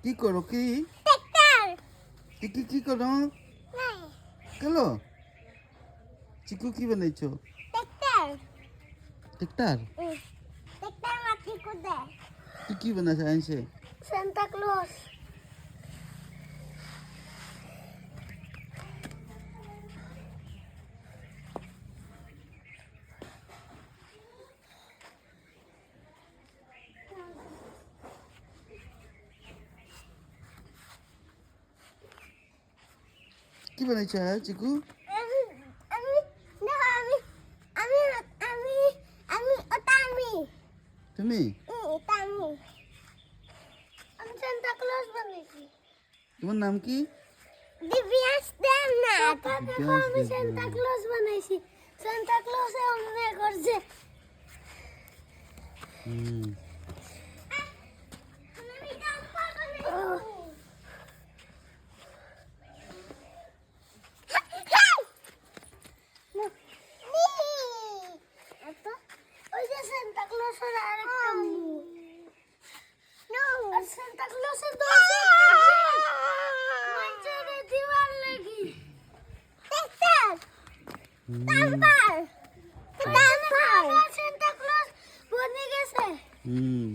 কি করো কি কি করো চলো চিকু কি বানাইছো ট্রেক্টর তুই কি বানাইছ আনছে Santa Claus. কি বানাইছ চিকু তুমি Santa Claus বানাইছি তোমার নাম কি দিব্যাংশ দেবনাথ দিব্যাংশ আমি দেবনাথ। সান্তা ক্লজ বানাইছি সান্তা ক্লজে অমনে করছে হুম ওই যে সান্তা ক্লজের আরেকটা মুখ সান্তা ক্লজের দোষে মঞ্চে দিওয়াল লাগি তাম্পার সান্তা ক্লজ বনে গেছে হুম